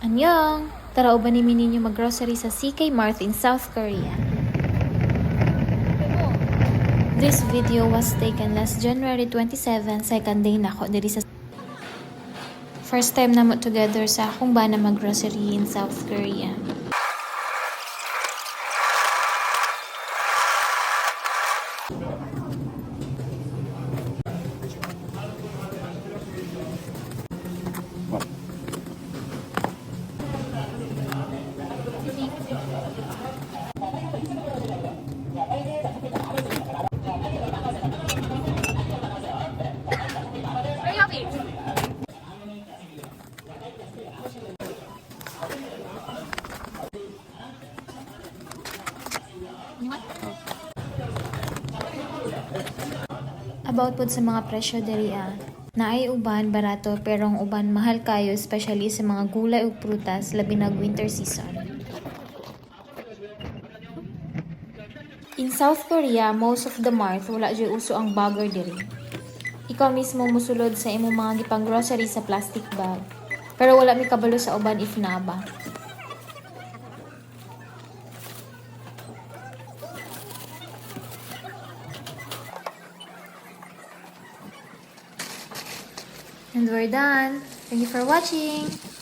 Annyeong! Tara ubanin ninyo mag-grocery sa CK Mart in South Korea. This video was taken last January 27, second day na ako diri sa first time na mo together sa akong bana mag-grocery in South Korea. About po sa mga presyo diri naay uban barato pero ang uban mahal kayo, especially sa mga gulay ug prutas labi na winter season. In South Korea, most of the mart wala jud uso ang bagger diri. Ikaw mismo musulod sa imong mga gipang grocery sa plastic bag. Pero wala mi kabalo sa uban if na ba. And we're done. Thank you for watching.